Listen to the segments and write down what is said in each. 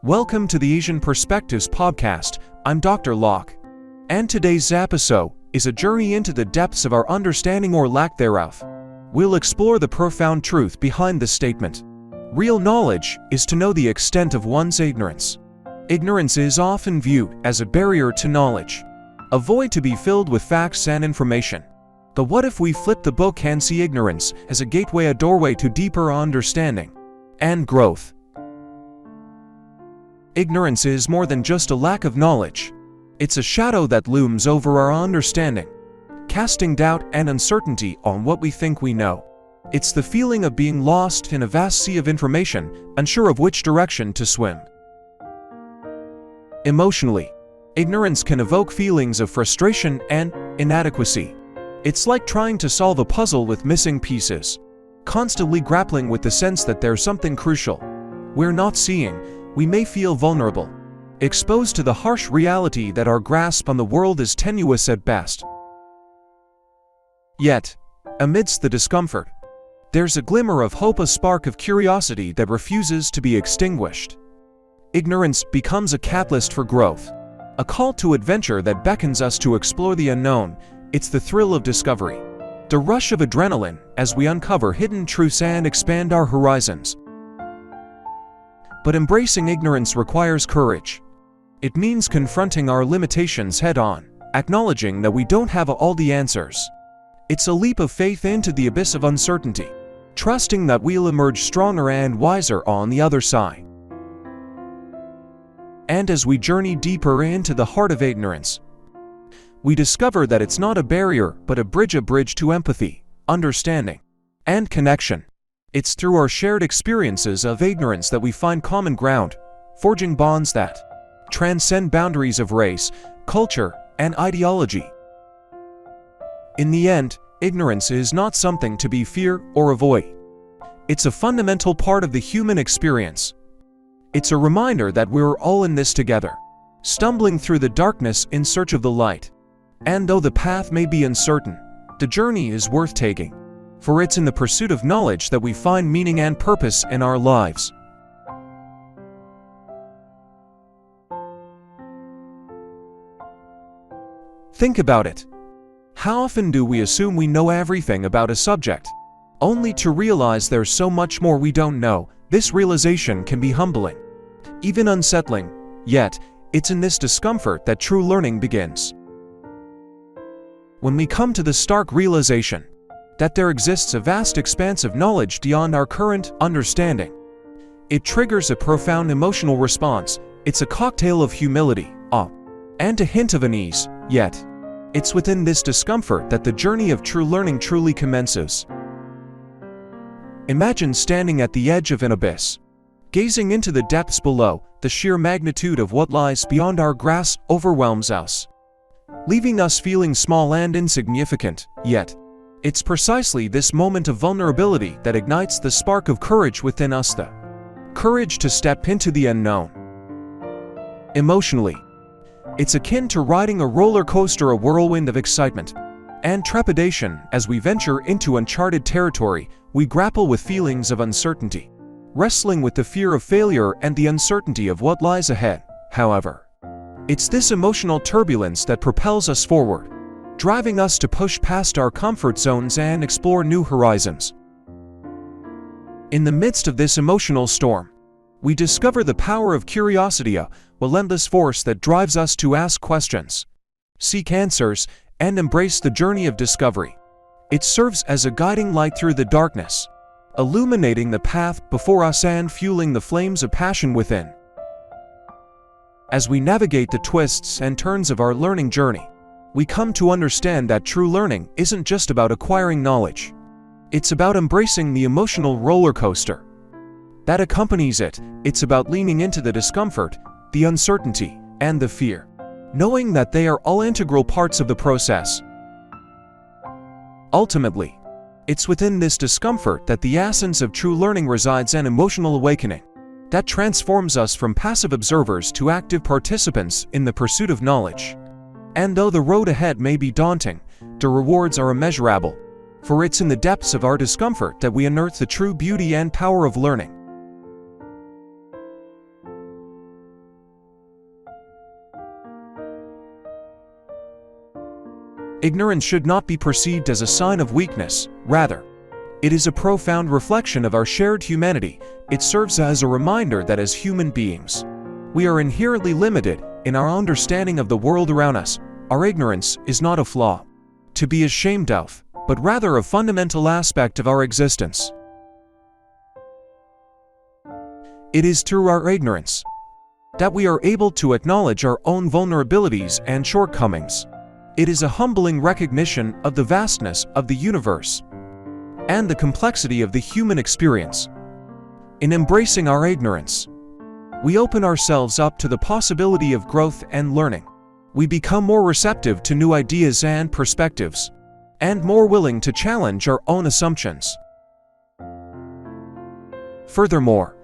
Welcome to the Asian Perspectives podcast. I'm Dr. Locke. And today's episode is a journey into the depths of our understanding or lack thereof. We'll explore the profound truth behind this statement. Real knowledge is to know the extent of one's ignorance. Ignorance is often viewed as a barrier to knowledge, a void to be filled with facts and information. But what if we flip the book and see ignorance as a gateway, a doorway to deeper understanding and growth? Ignorance is more than just a lack of knowledge. It's a shadow that looms over our understanding, casting doubt and uncertainty on what we think we know. It's the feeling of being lost in a vast sea of information, unsure of which direction to swim. Emotionally, ignorance can evoke feelings of frustration and inadequacy. It's like trying to solve a puzzle with missing pieces, constantly grappling with the sense that there's something crucial we're not seeing. We may feel vulnerable, exposed to the harsh reality that our grasp on the world is tenuous at best. Yet, amidst the discomfort, there's a glimmer of hope, a spark of curiosity that refuses to be extinguished. Ignorance becomes a catalyst for growth, a call to adventure that beckons us to explore the unknown. It's the thrill of discovery, the rush of adrenaline as we uncover hidden truths and expand our horizons. But embracing ignorance requires courage. It means confronting our limitations head-on, acknowledging that we don't have all the answers. It's a leap of faith into the abyss of uncertainty, trusting that we'll emerge stronger and wiser on the other side. And as we journey deeper into the heart of ignorance, we discover that it's not a barrier but a bridge to empathy, understanding, and connection. It's through our shared experiences of ignorance that we find common ground, forging bonds that transcend boundaries of race, culture, and ideology. In the end, ignorance is not something to be feared or avoid. It's a fundamental part of the human experience. It's a reminder that we're all in this together, stumbling through the darkness in search of the light. And though the path may be uncertain, the journey is worth taking, for it's in the pursuit of knowledge that we find meaning and purpose in our lives. Think about it. How often do we assume we know everything about a subject, only to realize there's so much more we don't know? This realization can be humbling, even unsettling, yet it's in this discomfort that true learning begins. When we come to the stark realization that there exists a vast expanse of knowledge beyond our current understanding, it triggers a profound emotional response. It's a cocktail of humility, awe, and a hint of unease, yet it's within this discomfort that the journey of true learning truly commences. Imagine standing at the edge of an abyss, gazing into the depths below. The sheer magnitude of what lies beyond our grasp overwhelms us, leaving us feeling small and insignificant. Yet, it's precisely this moment of vulnerability that ignites the spark of courage within us, the courage to step into the unknown. Emotionally, it's akin to riding a roller coaster, a whirlwind of excitement and trepidation. As we venture into uncharted territory, we grapple with feelings of uncertainty, wrestling with the fear of failure and the uncertainty of what lies ahead. However, it's this emotional turbulence that propels us forward, driving us to push past our comfort zones and explore new horizons. In the midst of this emotional storm, we discover the power of curiosity, a relentless force that drives us to ask questions, seek answers, and embrace the journey of discovery. It serves as a guiding light through the darkness, illuminating the path before us and fueling the flames of passion within. As we navigate the twists and turns of our learning journey, we come to understand that true learning isn't just about acquiring knowledge. It's about embracing the emotional roller coaster that accompanies it. It's about leaning into the discomfort, the uncertainty, and the fear, knowing that they are all integral parts of the process. Ultimately, it's within this discomfort that the essence of true learning resides, an emotional awakening that transforms us from passive observers to active participants in the pursuit of knowledge. And though the road ahead may be daunting, the rewards are immeasurable, for it's in the depths of our discomfort that we unearth the true beauty and power of learning. Ignorance should not be perceived as a sign of weakness. Rather, it is a profound reflection of our shared humanity. It serves as a reminder that as human beings, we are inherently limited in our understanding of the world around us. Our ignorance is not a flaw to be ashamed of, but rather a fundamental aspect of our existence. It is through our ignorance that we are able to acknowledge our own vulnerabilities and shortcomings. It is a humbling recognition of the vastness of the universe and the complexity of the human experience. In embracing our ignorance, we open ourselves up to the possibility of growth and learning. We become more receptive to new ideas and perspectives, and more willing to challenge our own assumptions. Furthermore,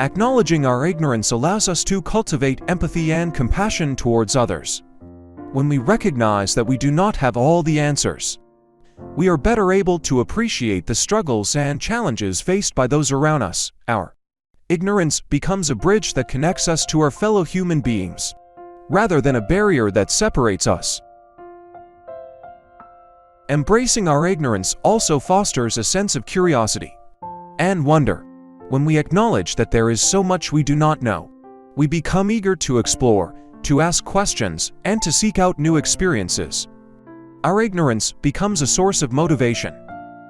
acknowledging our ignorance allows us to cultivate empathy and compassion towards others. When we recognize that we do not have all the answers, we are better able to appreciate the struggles and challenges faced by those around us. Our ignorance becomes a bridge that connects us to our fellow human beings, rather than a barrier that separates us. Embracing our ignorance also fosters a sense of curiosity and wonder. When we acknowledge that there is so much we do not know, we become eager to explore, to ask questions, and to seek out new experiences. Our ignorance becomes a source of motivation,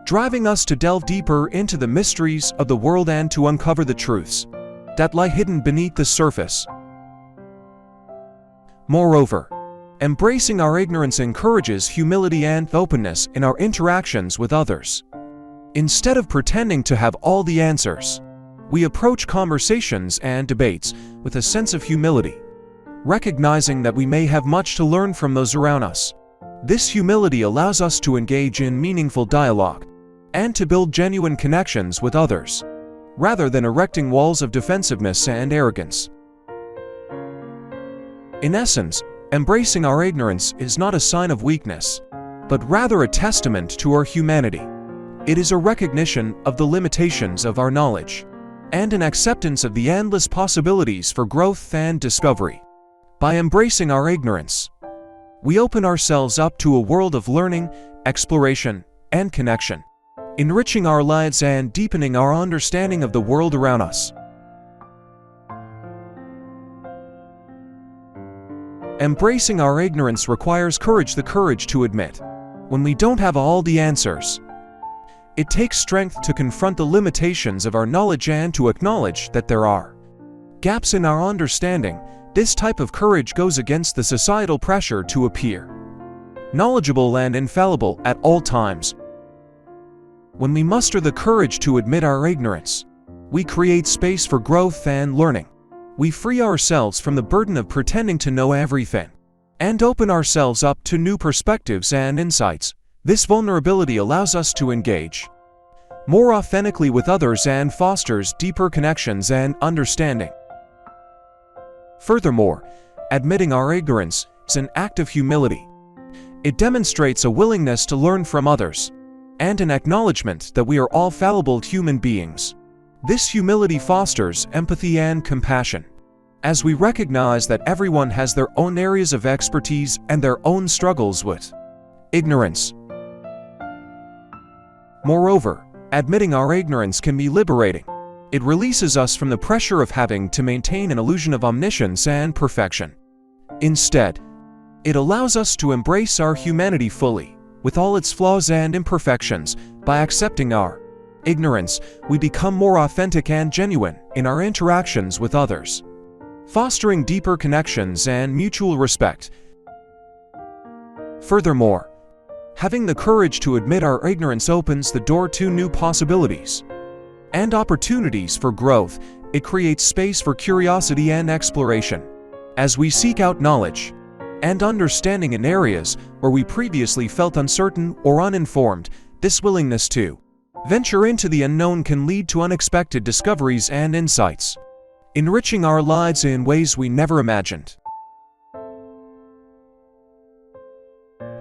driving us to delve deeper into the mysteries of the world and to uncover the truths that lie hidden beneath the surface. Moreover, embracing our ignorance encourages humility and openness in our interactions with others. Instead of pretending to have all the answers, we approach conversations and debates with a sense of humility, recognizing that we may have much to learn from those around us. This humility allows us to engage in meaningful dialogue and to build genuine connections with others, rather than erecting walls of defensiveness and arrogance. In essence, embracing our ignorance is not a sign of weakness, but rather a testament to our humanity. It is a recognition of the limitations of our knowledge and an acceptance of the endless possibilities for growth and discovery. By embracing our ignorance, we open ourselves up to a world of learning, exploration, and connection, enriching our lives and deepening our understanding of the world around us. Embracing our ignorance requires courage, the courage to admit when we don't have all the answers. It takes strength to confront the limitations of our knowledge and to acknowledge that there are gaps in our understanding. This type of courage goes against the societal pressure to appear knowledgeable and infallible at all times. When we muster the courage to admit our ignorance, we create space for growth and learning. We free ourselves from the burden of pretending to know everything and open ourselves up to new perspectives and insights. This vulnerability allows us to engage more authentically with others and fosters deeper connections and understanding. Furthermore, admitting our ignorance is an act of humility. It demonstrates a willingness to learn from others and an acknowledgement that we are all fallible human beings. This humility fosters empathy and compassion, as we recognize that everyone has their own areas of expertise and their own struggles with ignorance. Moreover, admitting our ignorance can be liberating. It releases us from the pressure of having to maintain an illusion of omniscience and perfection. Instead, it allows us to embrace our humanity fully, with all its flaws and imperfections. By accepting our ignorance, we become more authentic and genuine in our interactions with others, fostering deeper connections and mutual respect. Furthermore, having the courage to admit our ignorance opens the door to new possibilities and opportunities for growth. It creates space for curiosity and exploration. As we seek out knowledge and understanding in areas where we previously felt uncertain or uninformed, this willingness to venture into the unknown can lead to unexpected discoveries and insights, enriching our lives in ways we never imagined.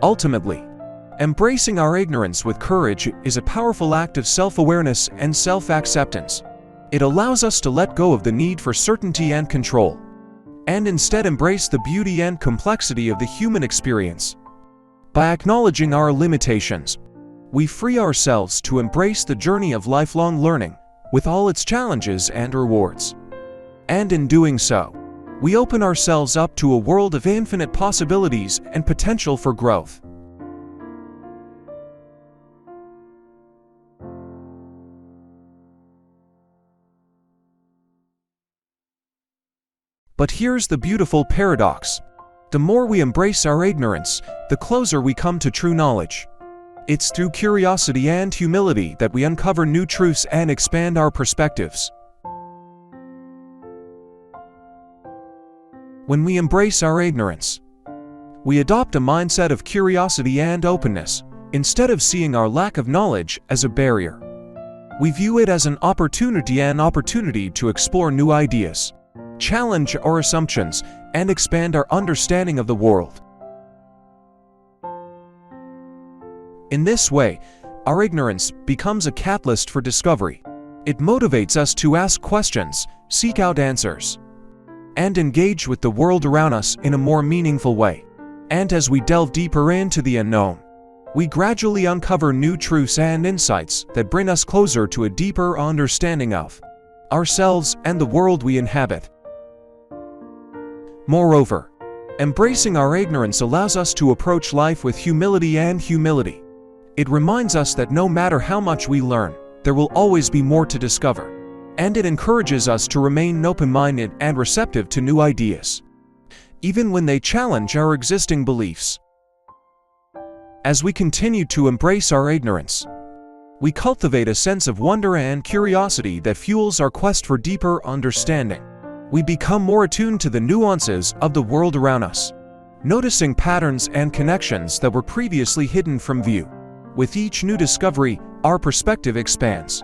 Ultimately, embracing our ignorance with courage is a powerful act of self-awareness and self-acceptance. It allows us to let go of the need for certainty and control, and instead embrace the beauty and complexity of the human experience. By acknowledging our limitations, we free ourselves to embrace the journey of lifelong learning with all its challenges and rewards. And in doing so, we open ourselves up to a world of infinite possibilities and potential for growth. But here's the beautiful paradox. The more we embrace our ignorance, the closer we come to true knowledge. It's through curiosity and humility that we uncover new truths and expand our perspectives. When we embrace our ignorance, we adopt a mindset of curiosity and openness, instead of seeing our lack of knowledge as a barrier. We view it as an opportunity to explore new ideas, challenge our assumptions, and expand our understanding of the world. In this way, our ignorance becomes a catalyst for discovery. It motivates us to ask questions, seek out answers, and engage with the world around us in a more meaningful way. And as we delve deeper into the unknown, we gradually uncover new truths and insights that bring us closer to a deeper understanding of ourselves and the world we inhabit. Moreover, embracing our ignorance allows us to approach life with humility. It reminds us that no matter how much we learn, there will always be more to discover. And it encourages us to remain open-minded and receptive to new ideas, even when they challenge our existing beliefs. As we continue to embrace our ignorance, we cultivate a sense of wonder and curiosity that fuels our quest for deeper understanding. We become more attuned to the nuances of the world around us, noticing patterns and connections that were previously hidden from view. With each new discovery, our perspective expands,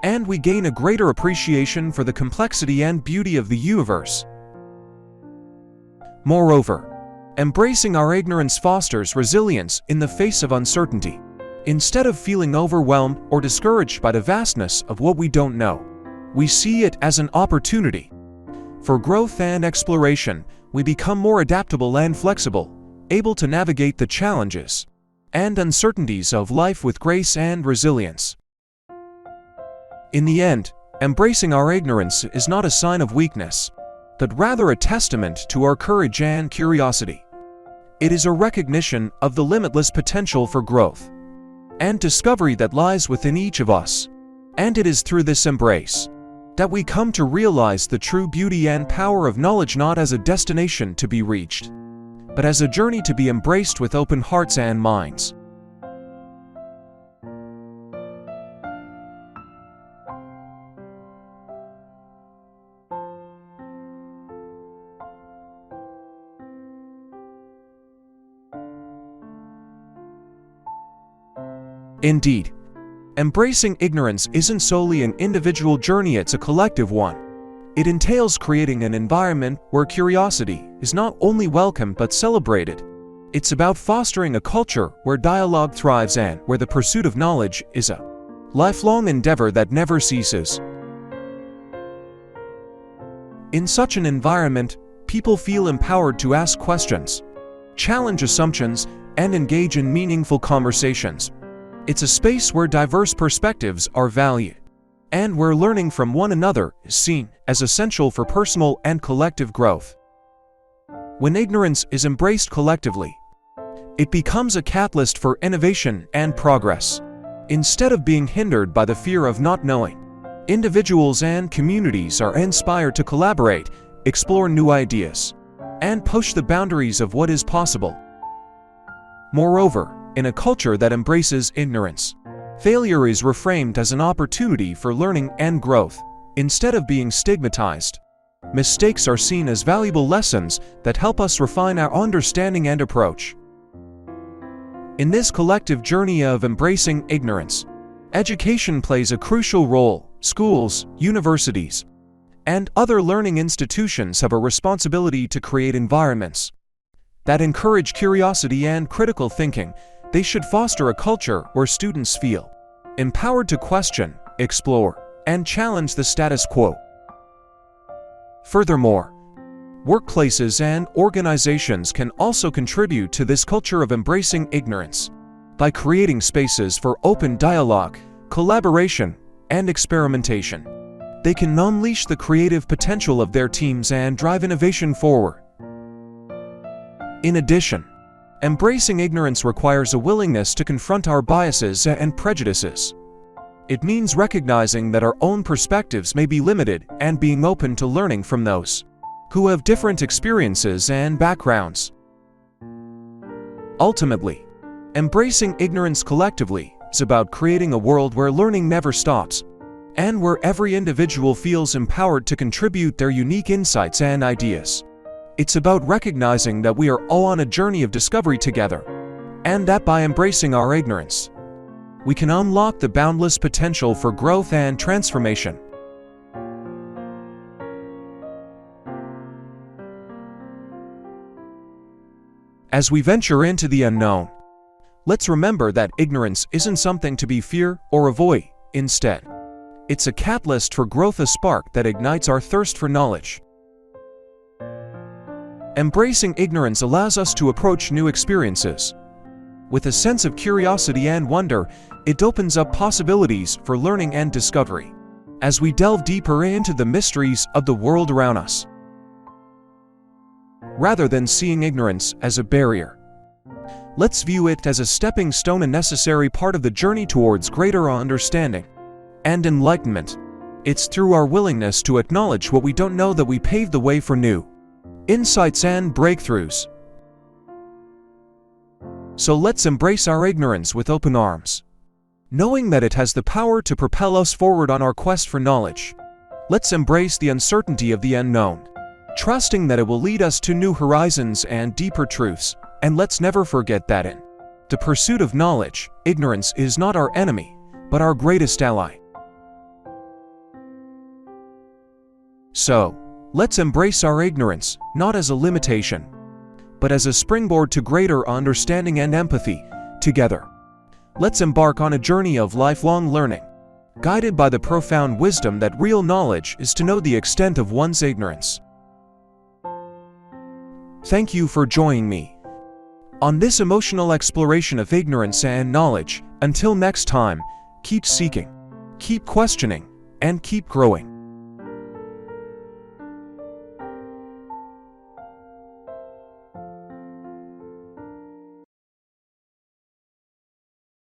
and we gain a greater appreciation for the complexity and beauty of the universe. Moreover, embracing our ignorance fosters resilience in the face of uncertainty. Instead of feeling overwhelmed or discouraged by the vastness of what we don't know, we see it as an opportunity for growth and exploration. We become more adaptable and flexible, able to navigate the challenges and uncertainties of life with grace and resilience. In the end, embracing our ignorance is not a sign of weakness, but rather a testament to our courage and curiosity. It is a recognition of the limitless potential for growth and discovery that lies within each of us. And it is through this embrace that we come to realize the true beauty and power of knowledge, not as a destination to be reached, but as a journey to be embraced with open hearts and minds. Indeed, embracing ignorance isn't solely an individual journey, it's a collective one. It entails creating an environment where curiosity is not only welcomed but celebrated. It's about fostering a culture where dialogue thrives and where the pursuit of knowledge is a lifelong endeavor that never ceases. In such an environment, people feel empowered to ask questions, challenge assumptions, and engage in meaningful conversations. It's a space where diverse perspectives are valued, and where learning from one another is seen as essential for personal and collective growth. When ignorance is embraced collectively, it becomes a catalyst for innovation and progress. Instead of being hindered by the fear of not knowing, individuals and communities are inspired to collaborate, explore new ideas, and push the boundaries of what is possible. Moreover, in a culture that embraces ignorance, failure is reframed as an opportunity for learning and growth. Instead of being stigmatized, mistakes are seen as valuable lessons that help us refine our understanding and approach. In this collective journey of embracing ignorance, education plays a crucial role. Schools, universities, and other learning institutions have a responsibility to create environments that encourage curiosity and critical thinking. They should foster a culture where students feel empowered to question, explore, and challenge the status quo. Furthermore, Workplaces and organizations can also contribute to this culture of embracing ignorance by creating spaces for open dialogue, collaboration, and experimentation. They can unleash the creative potential of their teams and drive innovation forward. In addition, embracing ignorance requires a willingness to confront our biases and prejudices. It means recognizing that our own perspectives may be limited and being open to learning from those who have different experiences and backgrounds. Ultimately, embracing ignorance collectively is about creating a world where learning never stops, and where every individual feels empowered to contribute their unique insights and ideas. It's about recognizing that we are all on a journey of discovery together, and that by embracing our ignorance, we can unlock the boundless potential for growth and transformation. As we venture into the unknown, let's remember that ignorance isn't something to be feared or avoid. Instead, it's a catalyst for growth, a spark that ignites our thirst for knowledge. Embracing ignorance allows us to approach new experiences with a sense of curiosity and wonder. It opens up possibilities for learning and discovery as we delve deeper into the mysteries of the world around us. Rather than seeing ignorance as a barrier, let's view it as a stepping stone, a necessary part of the journey towards greater understanding and enlightenment. It's through our willingness to acknowledge what we don't know that we pave the way for new insights and breakthroughs. So let's embrace our ignorance with open arms, knowing that it has the power to propel us forward on our quest for knowledge. Let's embrace the uncertainty of the unknown, trusting that it will lead us to new horizons and deeper truths. And let's never forget that in the pursuit of knowledge, ignorance is not our enemy, but our greatest ally. So, let's embrace our ignorance, not as a limitation, but as a springboard to greater understanding and empathy. Together, let's embark on a journey of lifelong learning, guided by the profound wisdom that real knowledge is to know the extent of one's ignorance. Thank you for joining me on this emotional exploration of ignorance and knowledge. Until next time, keep seeking, keep questioning, and keep growing.